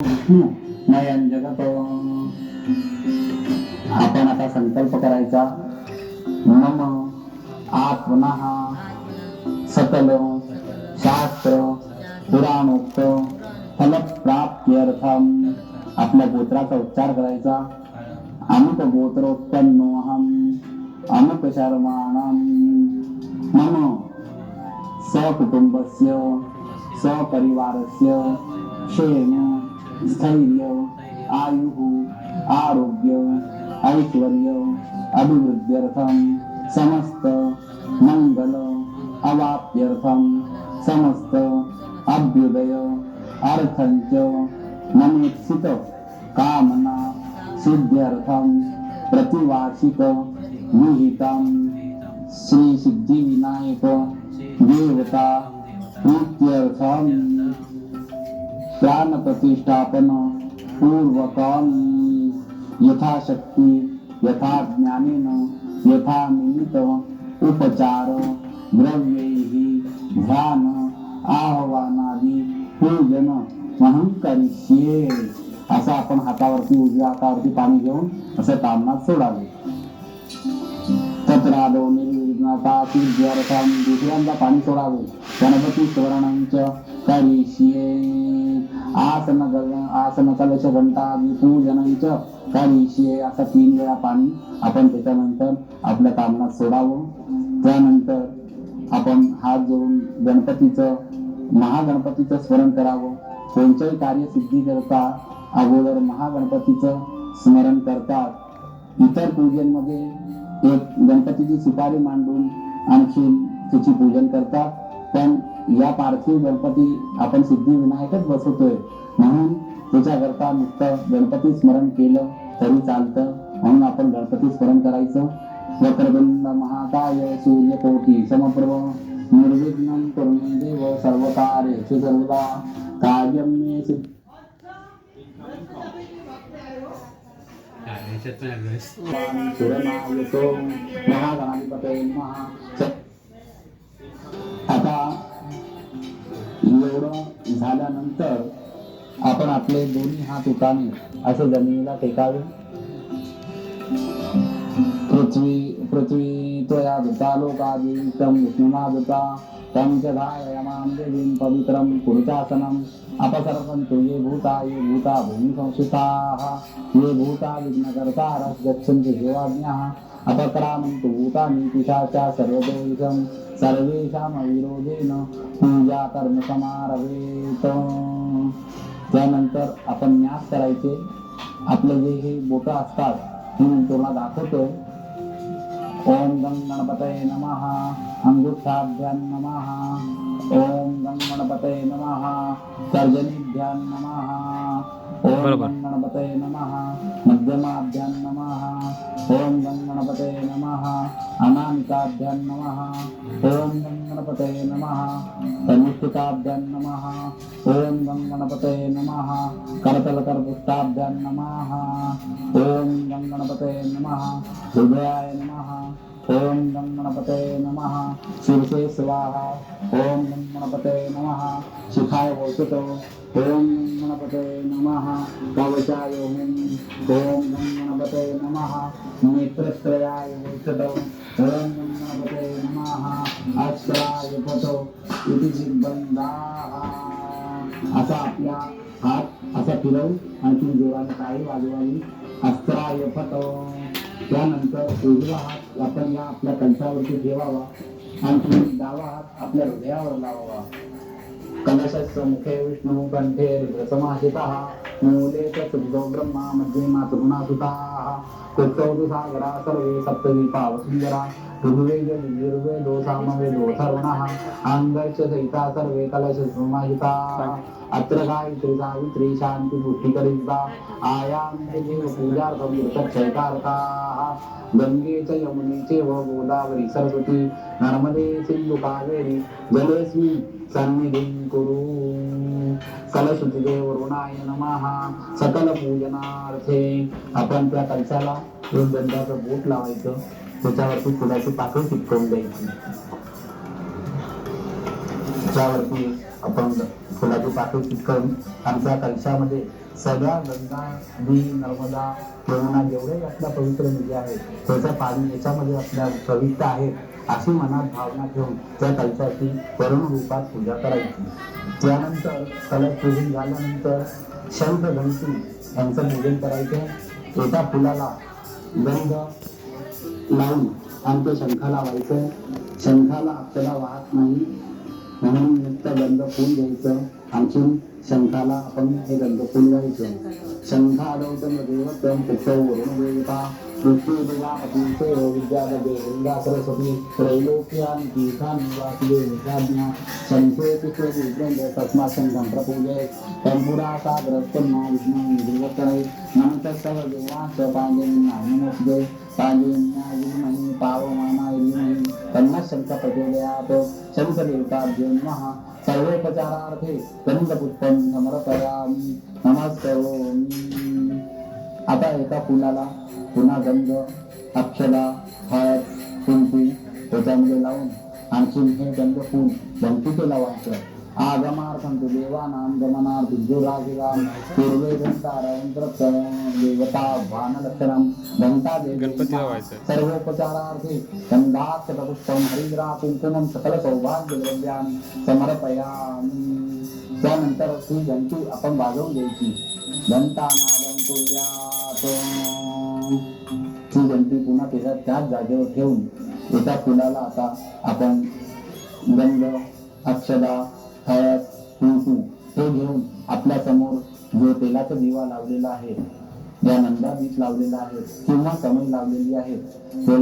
नयन जगत. आपण आता संकल्प करायचा, मम आत्मनः सकल शास्त्र पुराणोक्त फलप्राप्त्यर्थम. आपल्या गोत्राचा उच्चार करायचा. अमुक गोत्रोत्पन्नोऽहम अमुक शर्माणं मम सकुटुंबस्य सपरिवारस्य क्षेम स्थैर्य आयुः आरोग्य ऐश्वर्य अभिवृद्ध्यर्थम समस्त मंगल अवाप्त्यर्थम समस्त अभ्युदय अर्थंच ममेक्षित कामना सिद्ध्यर्थम प्रतिवार्षिक विहितम श्री सिद्धि विनायक देवता प्रीत्यर्थम प्राण प्रतिष्ठापन पूर्वकम यथाशक्ति यथा ज्ञानेन यथा निमित्त उपचार द्रव्यैः ध्यान आह्वानादि पूजन महं करिष्ये. असं आपण हातावरती उजव्या हातावरती पाणी घेऊन असं तामनात सोडावे. तत्रादो निर्विघ्नता सिद्ध्यर्थम. दुसऱ्यांदा पाणी सोडावे. गणपती स्मरणंच करिष्ये. आसन कलश घंटादि पूजनंच करिष्ये. असं 3 वेळा पाणी आपण त्याच्यानंतर आपल्या तामनात सोडावं. त्यानंतर आपण हात जोडून गणपतीचं महागणपतीचं स्मरण करावं. कोणत्याही कार्य सिद्धी करता अगोदर महागणपतीचं स्मरण करतात. इतर पूजनमध्ये एक गणपतीची सुपारी मांडून आणखी त्याची पूजन करतात. पण या पार्थिव गणपती आपण सिद्धी विनायकच बसवतोय म्हणून त्याच्याकरता नुसतं गणपती स्मरण केलं तरी चालतं. म्हणून आपण गणपती स्मरण करायचं. वक्रतुंड महाकाय सूर्यकोटी समप्रभ निर्विघ्नं कुरु मे देव सर्वकार्येषु सर्वदा कार्यं मे सिद्ध. आता एवढं झाल्यानंतर आपण आपले दोन्ही हात उताने असे जमिनीला टेकावे. पृथ्वी त्वया धृता लोकादितं विष्णुना धृता तं च धारयमां देवीं पवित्रं कुरुचासनम् अपसर्पन्तु ये भूता भूमि संस्थिताः ये भूता विघ्नकर्तारः गच्छन्ति देवाज्ञाः अपक्रामन्तु भूतानि पिशाचा सर्वदोषं सर्वेषामविरोधेन पूजा कर्म समारभेत. त्यानंतर आपण न्यास करायचे. आपले जे हे बोटं असतात मी तुला दाखवतोय. ओम गं गणपतये नमः. अंगुष्ठाभ्यां नमः. ओम गं गणपतये नमः. तर्जनीभ्यां नमः. ओम गं गणपतये नमः. मध्यमाभ्यां नमः. ओम गं गणपतये नमः. अनामिकाभ्यां नमः. ओम गं गणपतये नमः. तनुष्ठिकाभ्यां नमः. ओम गं गणपतये नमः. करतलकरपुष्टाभ्यां नमः. ओम गं गणपतये नमः. हृदयाय नमः. ओम गं गणपतये नमः. शीर्षे स्वाहा. ओम गं गणपतये नमः. शिखाय वोचतो. ओम गं गणपतये नमः. कवचाय हुं. ओम गं गणपतये नमः. नेत्रत्रयाय वोचतो. ओम गं गणपतये नमः. अस्त्राय पतो इति जिब्बंदाः. असा आपला हात असा फिरवून आणखी जोराने टाळी वाजवावी. अस्त्राय पतो. त्यानंतर उजवा हात आपण या आपल्या कंठावरती ठेवावा. आणखी डावा हात आपल्या हृदयावर लावावा. कलशस्य मुखे विष्णू कंठे रुद्रसमाहितः मूले च सुब्धो ब्रह्मा मध्ये मातृनासुताः कुक्षौ सागरा सर्वे सप्तद्वीपा वसुंधरा ऋग्वेद यजुर्वेदो सामवेदो अथर्वणः अंगश्च सहिता सर्वे कलश समाहिताः. अत्र गायत्री सावित्री शांती पुष्टिकरिता आयां देव पूजार्थं वृतक्षयकारकाः. गंगे च यमुने च गोदावरी सरस्वती नर्मदे सिंधु कावेरी जलेस्मिन् सन्निधिं कुरु. कलशुचिदेव वरुणाय नमः. सकल पूजनार्थे आपण त्या कलशाला दोन दंडाचं बोट लावायचं. त्याच्यावरती फुलाची पाकळी चिटकवून द्यायची. त्यावरती आपण फुलाची पाकळी चिटकवून आमच्या कलशामध्ये सगळ्या गंगा, दी, नर्मदा, यमुना जेवढे आपल्या पवित्र नदी आहेत त्याचं पाणी याच्यामध्ये आपल्या प्रविष्ट आहेत अशी मनात भावना ठेवून त्या कलशाची करुण रूपात पूजा करायची. त्यानंतर कलश पूजन झाल्यानंतर शंख घंटी यांचं पूजन करायचे. एका फुलाला गंध लावून आणि ते शंखाला व्हायचं. शंखाला आपल्याला वाहत नाही म्हणून नुसतं गंध फुल घ्यायचं. आणखी शंखाला आपण हे गंध फुल घ्यायचं. शंखादौतम देवत्वं पुत्रवरुण देवता पृथ्वीदेवापतीचे विद्यापदे गंगा सरस्वती त्रैलोक्यानि तीर्थानि वासुदेव निजाज्ञा शंखे पुष्पे तस्मात् शंखं प्रपूजयेत् तंपुरा सागरस्तन्ना विष्णुं देवकरे नमः सर्व देवांश्च पांजन्याय नमोस्तुते पांजन्याय विद्महे पावमानाय धीमहि तन्नः शंखः प्रचोदयात् शंखदेवताभ्यो नमः सर्वोपचारार्थे गंधपुष्पं समर्पयामि नमस्करोमि. आता एका फुलाला पुन्हा गंध, अक्षदा, हळद, कुंकू त्याच्यामध्ये लावून आणखी हे गंध फूल गणपतीला लावायचं. आगमार्थं तु देवानां गमनार्थं दुराजिराम पूर्वे घंटारवंत्र देवता वाहनलक्षणं घंटा देवी सर्वोपचारार्थे गंधाक्षतपुष्पं हरिद्रा कुंकुमं सकल सौभाग्यद्रव्यानि समर्पयामि. त्यानंतर ही घंटी आपण वाजवून द्यायची. घंटानादं कुर्यात्. ती घंटी पुन्हा त्याच जागेवर ठेवून एका फुलाला आता आपण गंध, अक्षदा, हळद, कुंकू हे घेऊन आपल्या समोर जो तेलाचा दिवा लावलेला आहे, ज्या नंदादीप लावलेला आहे किंवा समई लावलेली आहे